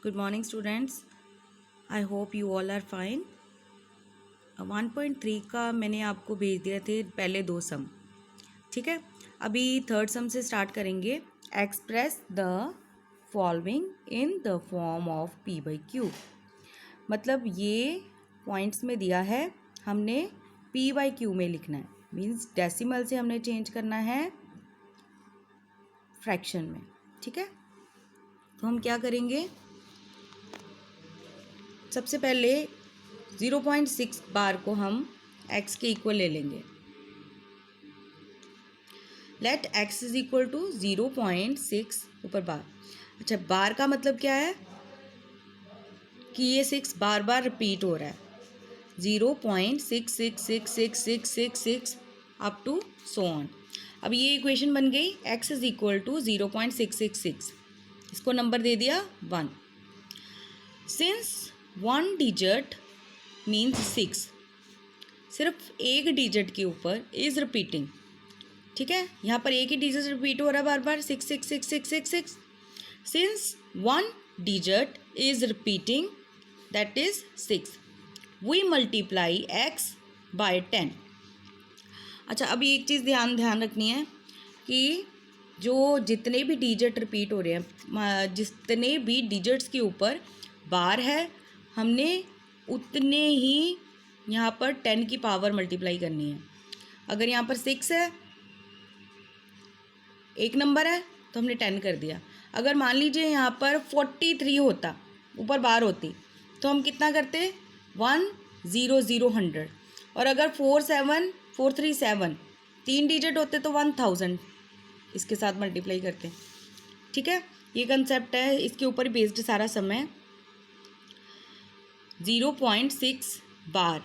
Good morning students. I hope you all are fine. 1.3 का मैंने आपको भेज दिया थे पहले दो सम, ठीक है। अभी थर्ड सम से स्टार्ट करेंगे। Express the following in the form of P by Q. मतलब ये पॉइंट्स में दिया है, हमने पी बाई क्यू में लिखना है। मीन्स डेसिमल से हमने चेंज करना है फ्रैक्शन में, ठीक है। तो हम क्या करेंगे, सबसे पहले 0.6 बार को हम x के इक्वल ले लेंगे। Let x is equal to 0.6 ऊपर बार। अच्छा, बार का मतलब क्या है कि ये 6 बार बार रिपीट हो रहा है। 0.6666666 अप टू सो ऑन। अब ये इक्वेशन बन गई, x इज इक्वल टू 0.666। इसको नंबर दे दिया 1। सिंस 1 डिजिट मीन्स 6, सिर्फ एक डिजिट के ऊपर इज रिपीटिंग, ठीक है। यहाँ पर एक ही डिजिट रिपीट हो रहा है बार बार, 6666666। Since 1 digit is repeating that is 6, we multiply x by 10। अच्छा, अभी एक चीज़ ध्यान रखनी है कि जो जितने भी डिजिट रिपीट हो रहे हैं, जितने भी डिजिट्स के ऊपर बार है, हमने उतने ही यहाँ पर 10 की पावर मल्टीप्लाई करनी है। अगर यहाँ पर 6 है, एक नंबर है, तो हमने 10 कर दिया। अगर मान लीजिए यहाँ पर 43 होता, ऊपर बार होती, तो हम कितना करते, 100 और अगर 47437 3 डिजिट होते तो 1000 इसके साथ मल्टीप्लाई करते, ठीक है। ये कंसेप्ट है, इसके ऊपर बेस्ड सारा समय। 0.6 बार,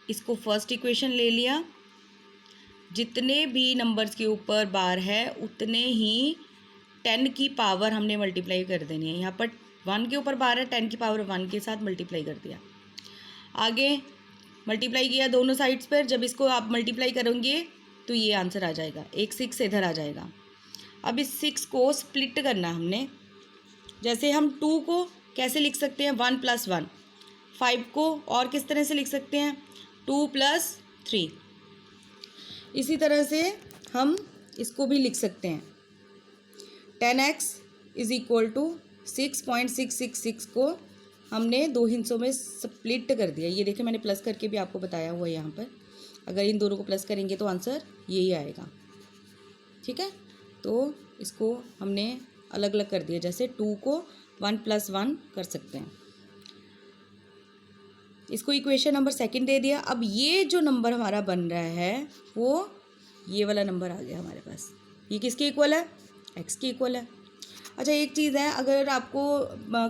इसको फर्स्ट इक्वेशन ले लिया। जितने भी नंबर्स के ऊपर बार है उतने ही 10 की पावर हमने मल्टीप्लाई कर देनी है। यहाँ पर 1 के ऊपर बार है, 10 की पावर 1 के साथ मल्टीप्लाई कर दिया। आगे मल्टीप्लाई किया दोनों साइड्स पर। जब इसको आप मल्टीप्लाई करेंगे तो ये आंसर आ जाएगा, एक 6 इधर आ जाएगा। अब इस 6 को स्प्लिट करना हमने। जैसे हम 2 को कैसे लिख सकते हैं, 1 + 1। 5 को और किस तरह से लिख सकते हैं, 2 + 3। इसी तरह से हम इसको भी लिख सकते हैं। 10x इज इक्वल टू 6.666 को हमने दो हिस्सों में स्प्लिट कर दिया। ये देखिए, मैंने प्लस करके भी आपको बताया हुआ है यहाँ पर। अगर इन दोनों को प्लस करेंगे तो आंसर यही आएगा, ठीक है। तो इसको हमने अलग अलग कर दिया। जैसे 2 को 1 + 1 कर सकते हैं। इसको इक्वेशन नंबर 2 दे दिया। अब ये जो नंबर हमारा बन रहा है वो ये वाला नंबर आ गया हमारे पास। ये किसके इक्वल है, x के इक्वल है। अच्छा, एक चीज़ है, अगर आपको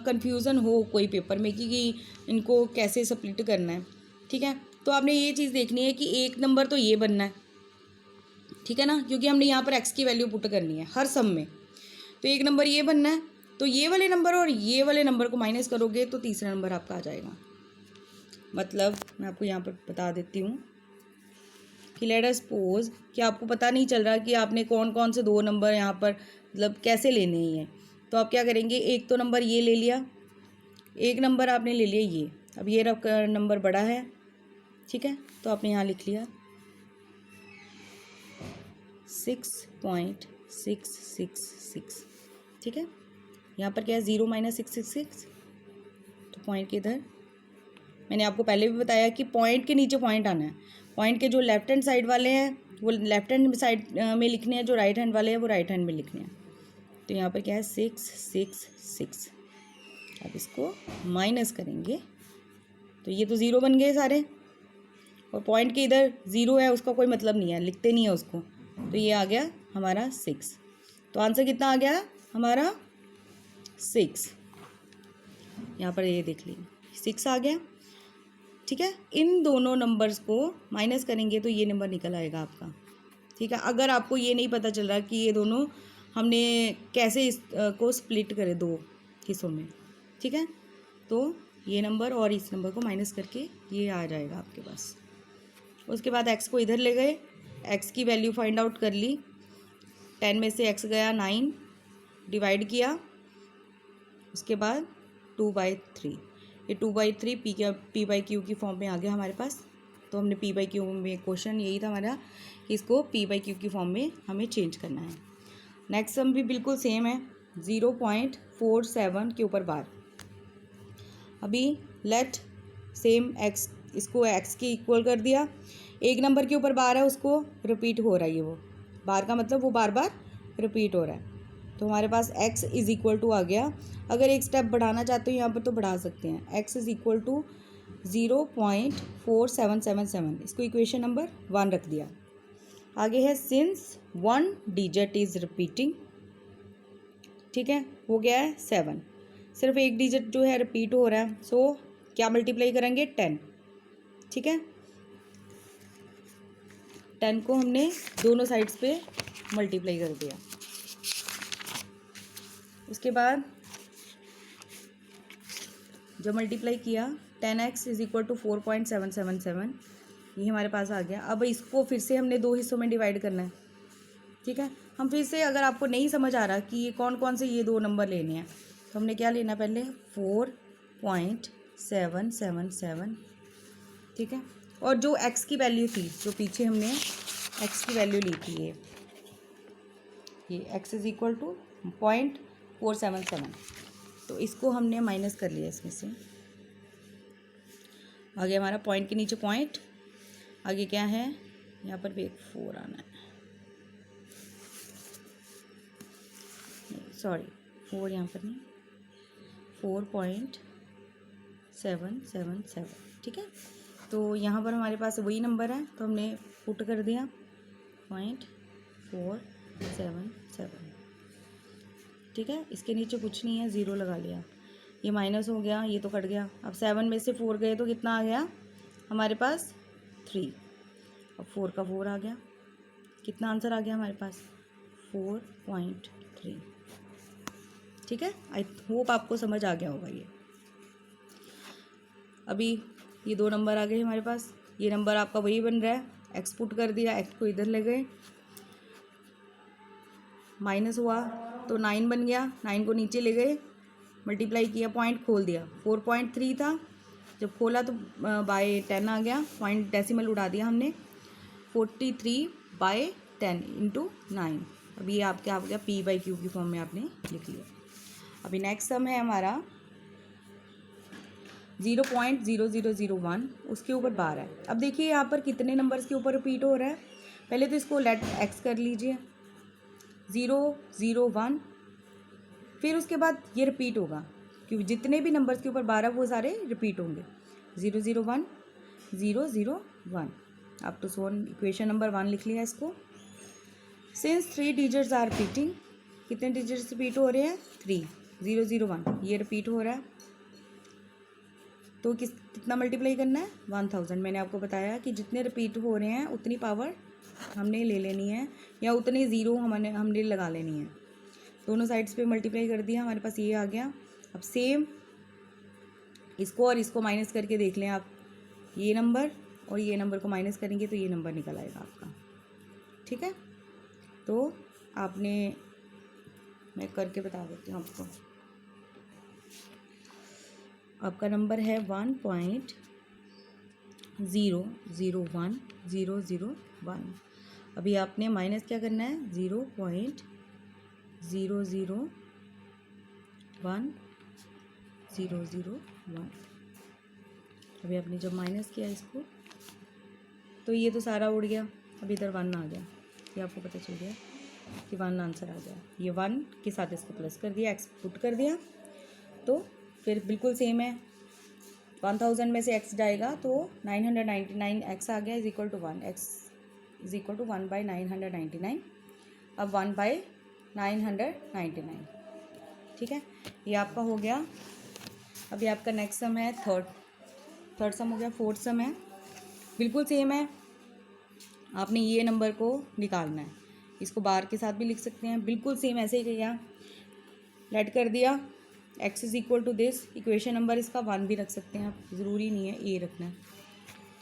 कन्फ्यूज़न हो कोई पेपर में कि इनको कैसे स्प्लिट करना है, ठीक है, तो आपने ये चीज़ देखनी है कि एक नंबर तो ये बनना है, ठीक है ना, क्योंकि हमने यहाँ पर x की वैल्यू पुट करनी है हर सम में। तो एक नंबर ये बनना है, तो ये वाले नंबर और ये वाले नंबर को माइनस करोगे तो तीसरा नंबर आपका आ जाएगा। मतलब मैं आपको यहाँ पर बता देती हूँ कि लेट अस सपोज कि आपको पता नहीं चल रहा कि आपने कौन कौन से दो नंबर यहाँ पर मतलब कैसे लेने हैं। तो आप क्या करेंगे, एक तो नंबर ये ले लिया, एक नंबर आपने ले लिया ये। अब ये नंबर बड़ा है, ठीक है, तो आपने यहाँ लिख लिया 6.666, ठीक है। यहाँ पर क्या है, 0 - 666, तो पॉइंट के इधर मैंने आपको पहले भी बताया कि पॉइंट के नीचे पॉइंट आना है। पॉइंट के जो लेफ्ट हैंड साइड वाले हैं वो लेफ्ट हैंड साइड में लिखने हैं, जो राइट हैंड वाले हैं वो राइट हैंड में लिखने हैं। तो यहाँ पर क्या है, 666। अब इसको माइनस करेंगे तो ये तो 0 बन गए सारे, और पॉइंट के इधर 0 है, उसका कोई मतलब नहीं है, लिखते नहीं है उसको। तो ये आ गया हमारा 6। तो आंसर कितना आ गया हमारा, 6। यहाँ पर ये देख लीजिए 6 आ गया, ठीक है। इन दोनों नंबर्स को माइनस करेंगे तो ये नंबर निकल आएगा आपका, ठीक है। अगर आपको ये नहीं पता चल रहा कि ये दोनों हमने कैसे को स्प्लिट करें दो हिस्सों में, ठीक है, तो ये नंबर और इस नंबर को माइनस करके ये आ जाएगा आपके पास। उसके बाद x को इधर ले गए, x की वैल्यू फाइंड आउट कर ली। 10 में से x गया 9, डिवाइड किया उसके बाद 2/3, ये 2/3 पी बाई क्यू की फॉर्म में आ गया हमारे पास। तो हमने पी बाई क्यू में क्वेश्चन यही था हमारा कि इसको पी बाई क्यू की फॉर्म में हमें चेंज करना है। नेक्स्ट सम भी बिल्कुल सेम है, 0.47 के ऊपर बार। अभी लेट सेम एक्स, इसको एक्स के इक्वल कर दिया, एक नंबर के ऊपर बार है उसको रिपीट हो रहा है, ये वो बार का मतलब वो बार बार रिपीट हो रहा है। तो हमारे पास x इज़ इक्वल टू आ गया। अगर एक स्टेप बढ़ाना चाहते हो यहाँ पर तो बढ़ा सकते हैं, x इज़ इक्वल टू 0.4777, इसको इक्वेशन नंबर 1 रख दिया। आगे है सिंस 1 डिजिट इज़ रिपीटिंग, ठीक है, हो गया है 7, सिर्फ एक डिजिट जो है रिपीट हो रहा है। सो क्या मल्टीप्लाई करेंगे 10, ठीक है, 10 को हमने दोनों साइड्स पे मल्टीप्लाई कर दिया। उसके बाद जब मल्टीप्लाई किया 10x इज इक्वल टू 4.777, ये हमारे पास आ गया। अब इसको फिर से हमने 2 हिस्सों में डिवाइड करना है, ठीक है। हम फिर से, अगर आपको नहीं समझ आ रहा कि ये कौन कौन से ये 2 नंबर लेने हैं, तो हमने क्या लेना पहले 4.777, ठीक है। और जो x की वैल्यू थी, जो पीछे हमने x की वैल्यू ली थी, ये x इज इक्वल टू 0.477, तो इसको हमने माइनस कर लिया इसमें से। आगे हमारा पॉइंट के नीचे पॉइंट, आगे क्या है, यहाँ पर भी एक 4 आना है, सॉरी 4 यहाँ पर नहीं, 4.777, ठीक है। तो यहाँ पर हमारे पास वही नंबर है, तो हमने पुट कर दिया 0.477, ठीक है। इसके नीचे कुछ नहीं है, ज़ीरो लगा लिया, ये माइनस हो गया, ये तो कट गया। अब 7 में से 4 गए तो कितना आ गया हमारे पास 3, अब 4 का 4 आ गया, कितना आंसर आ गया हमारे पास 4.3, ठीक है। आई होप आपको समझ आ गया होगा ये। अभी ये 2 नंबर आ गए हमारे पास, ये नंबर आपका वही बन रहा है, एक्स पुट कर दिया, एक्स को इधर ले गए, माइनस हुआ तो 9 बन गया, 9 को नीचे ले गए, मल्टीप्लाई किया, पॉइंट खोल दिया, 4.3 था, जब खोला तो बाय 10 आ गया, पॉइंट डेसिमल उड़ा दिया हमने, 43/10 इंटू 9। अभी ये आपके आ गया पी बाई क्यू की फॉर्म में आपने लिख लिया। अभी नेक्स्ट सम है हमारा 0.0001, उसके ऊपर बार है। अब देखिए यहाँ पर कितने नंबर्स के ऊपर रिपीट हो रहा है, पहले तो इसको लेट एक्स कर लीजिए, 001, फिर उसके बाद ये रिपीट होगा, क्योंकि जितने भी नंबर्स के ऊपर 12 वो सारे रिपीट होंगे, 001 001 up to so on. Equation number 1 लिख लिया इसको। सिंस 3 डिजिट्स आर रिपीटिंग, कितने डिजिट्स रिपीट हो रहे हैं 3, 001 ये रिपीट हो रहा है, तो कितना मल्टीप्लाई करना है 1000। मैंने आपको बताया कि जितने रिपीट हो रहे हैं उतनी पावर हमने ले लेनी है, या उतने ज़ीरो हमने लगा लेनी है। दोनों साइड्स पे मल्टीप्लाई कर दिया, हमारे पास ये आ गया। अब सेम इसको और इसको माइनस करके देख लें आप, ये नंबर और ये नंबर को माइनस करेंगे तो ये नंबर निकल आएगा आपका, ठीक है। तो आपने, मैं करके बता देती हूँ आपको, आपका नंबर है 1.001001। अभी आपने माइनस क्या करना है 0.001001। अभी आपने जब माइनस किया इसको तो ये तो सारा उड़ गया, अभी इधर 1 आ गया, ये आपको पता चल गया कि 1 आंसर आ गया। ये 1 के साथ इसको प्लस कर दिया, एक्स पुट कर दिया, तो फिर बिल्कुल सेम है, 1000 में से x जाएगा तो 999 x आ गया, is equal to 1, x is equal to 1/999। अब 1/999, ठीक है, ये आपका हो गया। अभी आपका नेक्स्ट सम है थर्ड सम हो गया। फोर्थ सम है, बिल्कुल सेम है, आपने ये नंबर को निकालना है, इसको बार के साथ भी लिख सकते हैं, बिल्कुल सेम ऐसे ही किया, लेट कर दिया, x is equal to this, equation number इसका 1 भी रख सकते हैं आप, ज़रूरी नहीं है ए रखना है,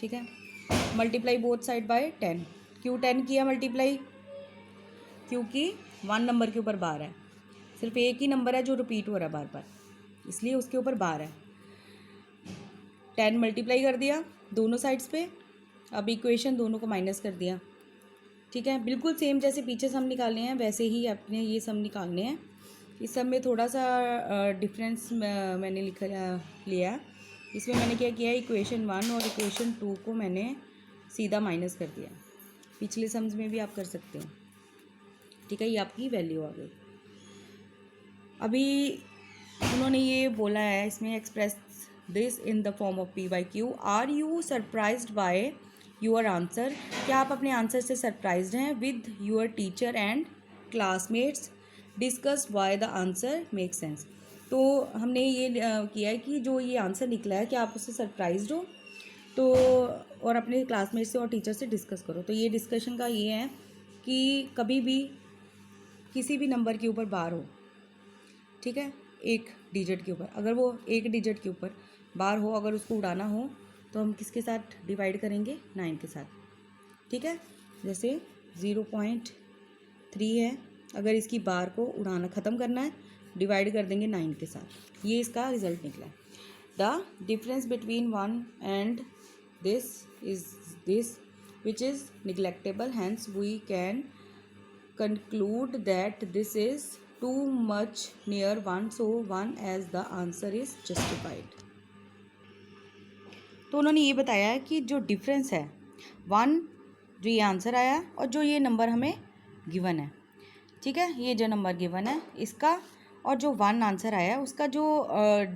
ठीक है। मल्टीप्लाई बोथ साइड बाय 10, क्यों 10 किया मल्टीप्लाई, क्योंकि 1 नंबर के ऊपर बार है, सिर्फ एक ही नंबर है जो रिपीट हो रहा है बार बार, इसलिए उसके ऊपर बार है। 10 मल्टीप्लाई कर दिया दोनों साइड्स पे, अब इक्वेशन दोनों को माइनस कर दिया। ठीक है, बिल्कुल सेम जैसे पीछे सम निकालने हैं वैसे ही अपने ये सम निकालने हैं। इस सब में थोड़ा सा डिफरेंस मैंने लिया। इसमें मैंने क्या किया, इक्वेशन 1 और इक्वेशन 2 को मैंने सीधा माइनस कर दिया। पिछले सम्स में भी आप कर सकते हैं। ठीक है, ये आपकी वैल्यू आ गई। अभी उन्होंने ये बोला है इसमें, express this in the form of P/Q। Are you surprised by your answer? क्या आप अपने आंसर से सरप्राइज्ड हैं? With your teacher and classmates discuss why the answer make sense. तो हमने ये किया है कि जो ये आंसर निकला है, क्या आप उससे सरप्राइज्ड हो? तो और अपने क्लासमेट से और टीचर से डिस्कस करो। तो ये डिस्कशन का ये है कि कभी भी किसी भी नंबर के ऊपर बार हो, ठीक है, एक डिजिट के ऊपर, अगर वो एक डिजिट के ऊपर बार हो, अगर उसको उड़ाना हो तो हम किसके साथ डिवाइड करेंगे? 9 के साथ। ठीक है, जैसे 0.3 है, अगर इसकी बार को उड़ाना ख़त्म करना है, डिवाइड कर देंगे 9 के साथ। ये इसका रिजल्ट निकला है। The difference between 1 and this is this which is neglectable, hence we can conclude that this is too much near 1, so 1 as the answer is justified। तो उन्होंने ये बताया कि जो डिफरेंस है 1, जो ये आंसर आया और जो ये नंबर हमें गिवन है, ठीक है, ये जो नंबर गिवन है इसका और जो 1 आंसर आया है उसका जो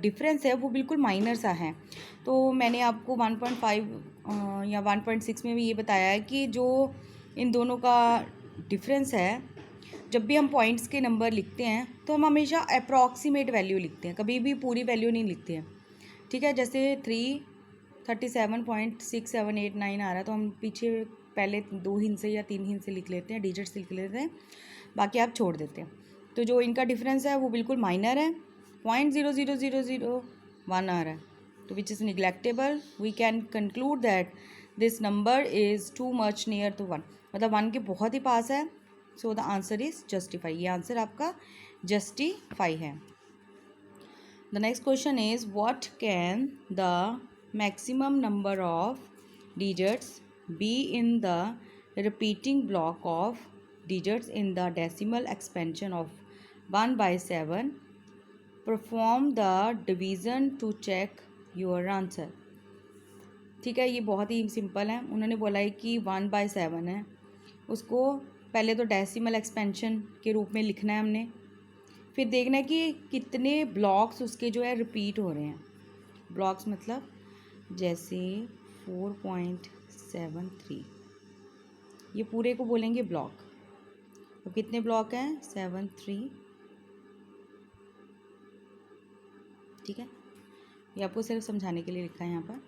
डिफरेंस है वो बिल्कुल माइनर सा है। तो मैंने आपको 1.5 या 1.6 में भी ये बताया है कि जो इन दोनों का डिफरेंस है, जब भी हम पॉइंट्स के नंबर लिखते हैं तो हम हमेशा अप्रॉक्सीमेट वैल्यू लिखते हैं, कभी भी पूरी वैल्यू नहीं लिखते हैं। ठीक है, जैसे 337.6789 आ रहा है तो हम पीछे पहले 2 हिंट से या 3 हिंट से लिख लेते हैं, डिजिट्स लिख लेते हैं, बाकी आप छोड़ देते हैं। तो जो इनका डिफरेंस है वो बिल्कुल माइनर है, 0.00001 आ रहा है, तो which is neglectable. We can conclude that this number is too much near to 1, मतलब 1 के बहुत ही पास है। So the answer is justify, ये आंसर आपका जस्टिफाई है। The next question is what can the maximum number of digits be in the repeating block of digits in the decimal expansion of 1/7। perform the division to check your answer। ठीक है, ये बहुत ही simple है। उन्होंने बोला है कि 1/7 है, उसको पहले तो डेसिमल एक्सपेंशन के रूप में लिखना है हमने, फिर देखना है कि कितने ब्लॉक्स उसके जो है रिपीट हो रहे हैं। ब्लॉक्स मतलब जैसे 4.73, ये पूरे को बोलेंगे ब्लॉक। तो कितने ब्लॉक हैं? 73। ठीक है, ये आपको सिर्फ समझाने के लिए लिखा है यहाँ पर।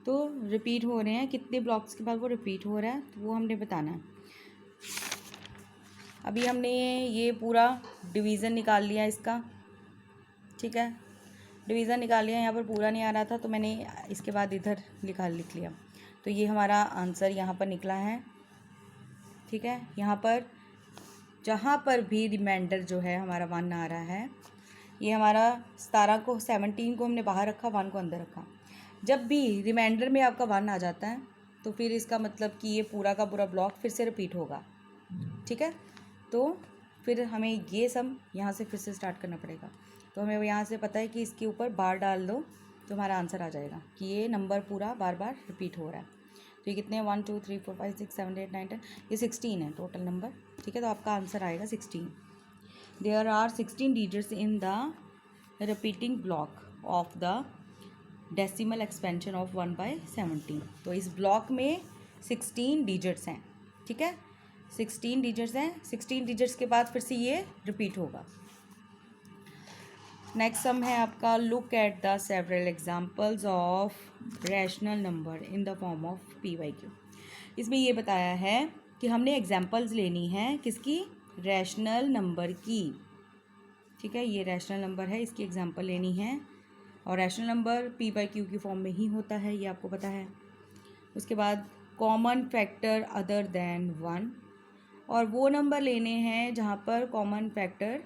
तो रिपीट हो रहे हैं, कितने ब्लॉक्स के बाद वो रिपीट हो रहा है तो वो हमने बताना है। अभी हमने ये पूरा डिवीज़न निकाल लिया इसका। ठीक है, डिवीज़न निकाल लिया, यहाँ पर पूरा नहीं आ रहा था तो मैंने इसके बाद इधर लिख लिया। तो ये हमारा आंसर यहाँ पर निकला है। ठीक है, यहाँ पर जहाँ पर भी रिमाइंडर जो है हमारा 1 आ रहा है, ये हमारा 17 को 17 को हमने बाहर रखा, 1 को अंदर रखा। जब भी रिमाइंडर में आपका 1 आ जाता है तो फिर इसका मतलब कि ये पूरा का पूरा ब्लॉक फिर से रिपीट होगा। ठीक है, तो फिर हमें ये सम यहाँ से फिर से स्टार्ट करना पड़ेगा। तो हमें यहाँ से पता है कि इसके ऊपर बार डाल दो तो हमारा आंसर आ जाएगा कि ये नंबर पूरा बार बार रिपीट हो रहा है। तो ये कितने हैं? 1 2 3 4 5 6 7 8 9 10, ये 16 है टोटल नंबर। ठीक है, तो आपका आंसर आएगा 16। There are 16 digits in the repeating block of the decimal expansion of 1/17। तो इस ब्लॉक में 16 डिजिट्स हैं। ठीक है, 16 डिजिट्स हैं, 16 डिजिट्स के बाद फिर से ये रिपीट होगा। नेक्स्ट सम है आपका, look at the several examples of rational number in the form of P/Q। इसमें ये बताया है कि हमने एग्जाम्पल्स लेनी है किसकी? रैशनल नंबर की। ठीक है, ये रैशनल नंबर है, इसकी एग्जाम्पल लेनी है और रैशनल नंबर P/Q की फॉर्म में ही होता है, ये आपको पता है। उसके बाद कॉमन फैक्टर अदर देन 1, और वो नंबर लेने हैं जहाँ पर कॉमन फैक्टर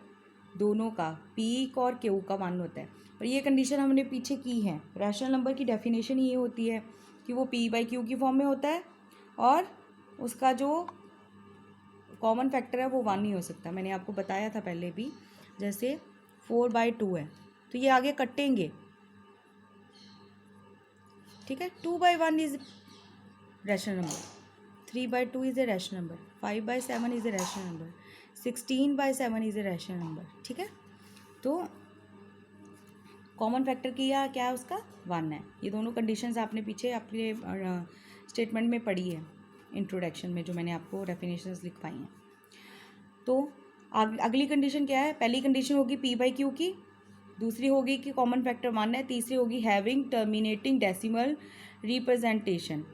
दोनों का P और Q का 1 होता है। और ये कंडीशन हमने पीछे की है। रैशनल नंबर की डेफिनेशन ये होती है कि वो p/q की फॉर्म में होता है और उसका जो कॉमन फैक्टर है वो 1 नहीं हो सकता। मैंने आपको बताया था पहले भी, जैसे 4/2 है तो ये आगे कटेंगे, ठीक है। 2/1 is rational number, 3/2 is a rational number, 5/7 is a rational number, 16/7 is a rational number, ठीक है। तो कॉमन फैक्टर की या क्या है उसका 1 है। ये दोनों कंडीशंस आपने पीछे अपने स्टेटमेंट में पढ़ी है, इंट्रोडक्शन में जो मैंने आपको डेफिनेशंस लिखवाई हैं। तो अगली कंडीशन क्या है? पहली कंडीशन होगी p/q की, दूसरी होगी कि कॉमन फैक्टर 1 है, तीसरी होगी हैविंग टर्मिनेटिंग डेसिमल रिप्रेजेंटेशन,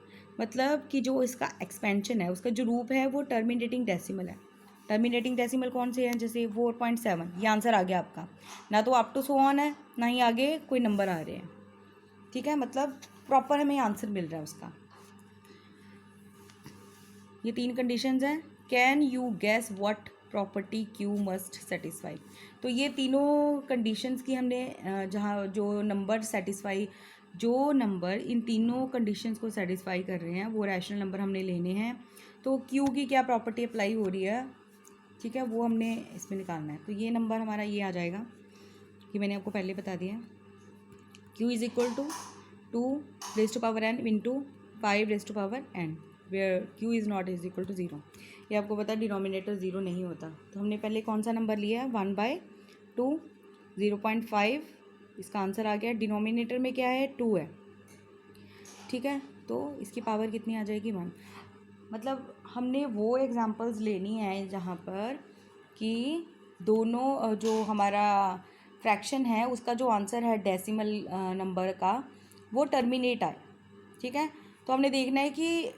मतलब कि जो इसका एक्सपेंशन है उसका जो रूप है वो टर्मिनेटिंग डेसिमल है। टर्मिनेटिंग डेसिमल कौन से हैं? जैसे 4.7, ये आंसर आ गया आपका, ना तो अप टू सो ऑन है ना ही आगे कोई नंबर आ रहे हैं, ठीक है, मतलब प्रॉपर हमें आंसर मिल रहा है उसका। ये 3 कंडीशंस हैं। Can you gas what property Q must satisfy? तो ये तीनों कंडीशंस की हमने जहाँ जो नंबर सेटिस्फाई, जो नंबर इन तीनों कंडीशंस को सेटिस्फाई कर रहे हैं वो रैशनल नंबर हमने लेने हैं। तो क्यू की क्या प्रॉपर्टी अप्लाई हो रही है, ठीक है, वो हमने इसमें निकालना है। तो ये नंबर हमारा ये आ जाएगा कि मैंने आपको पहले बता दिया, q is equal to 2^n into 5^n, where q is not is equal to 0। ये आपको पता है डिनोमिनेटर 0 नहीं होता, तो हमने पहले कौन सा नंबर लिया है 1/2, 0.5 इसका आंसर आ गया। डिनोमिनेटर में क्या है 2 है, ठीक है, तो इसकी पावर कितनी आ जाएगी 1। मतलब हमने वो एग्जांपल्स लेनी है जहाँ पर कि दोनों जो हमारा फ्रैक्शन है उसका जो आंसर है डेसिमल नंबर का वो टर्मिनेट आए, ठीक है। तो हमने देखना है कि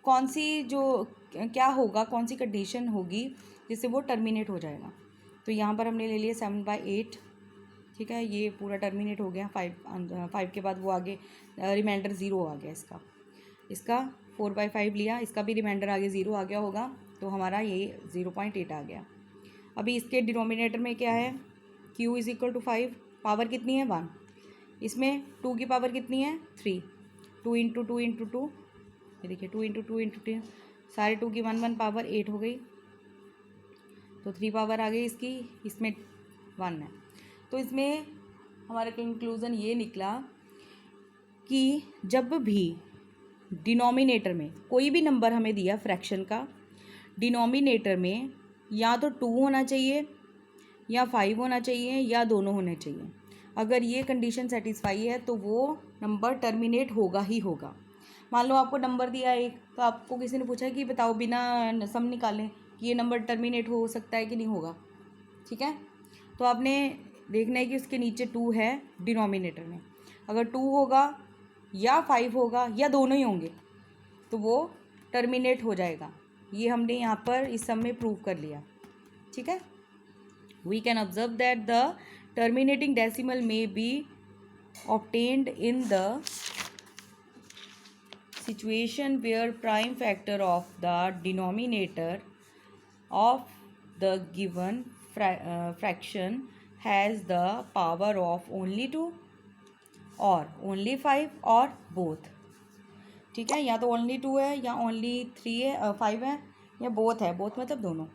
कौन सी जो क्या होगा, कौन सी कंडीशन होगी जिससे वो टर्मिनेट हो जाएगा। तो यहाँ पर हमने ले लिया 7/8, ठीक है, ये पूरा टर्मिनेट हो गया। 5 के बाद वो आगे रिमाइंडर 0 आ गया इसका 4/5 लिया, इसका भी रिमाइंडर आगे 0 आ गया होगा, तो हमारा ये 0.8 आ गया। अभी इसके डिनोमिनेटर में क्या है, q is equal to 5, power कितनी है 1, इसमें 2 की पावर कितनी है 3, 2 इंटू 2 इंटू 2, ये देखिए 2 इंटू 2 इंटू 2, सारे 2 की 1 पावर 8 हो गई, तो 3 पावर आ गई इसकी, इसमें 1 है। तो इसमें हमारा कंक्लूज़न ये निकला कि जब भी डिनोमिनेटर में कोई भी नंबर हमें दिया फ्रैक्शन का, डिनोमिनेटर में या तो 2 होना चाहिए या 5 होना चाहिए या दोनों होने चाहिए। अगर ये कंडीशन सेटिस्फाई है तो वो नंबर टर्मिनेट होगा ही होगा। मान लो आपको नंबर दिया एक, तो आपको किसी ने पूछा कि बताओ बिना सम निकालें कि ये नंबर टर्मिनेट हो सकता है कि नहीं होगा, ठीक है। तो आपने देखना है कि उसके नीचे 2 है डिनोमिनेटर में, अगर 2 होगा या 5 होगा या दोनों ही होंगे तो वो टर्मिनेट हो जाएगा। ये हमने यहाँ पर इस सम में प्रूव कर लिया, ठीक है। We can observe that the terminating decimal may be obtained in the situation where prime factor of the denominator of the given fraction has the power of only 2 or only 5 or both, ठीक है, या तो only 2 है या only 3 है 5 है या both है, both मतलब दोनों।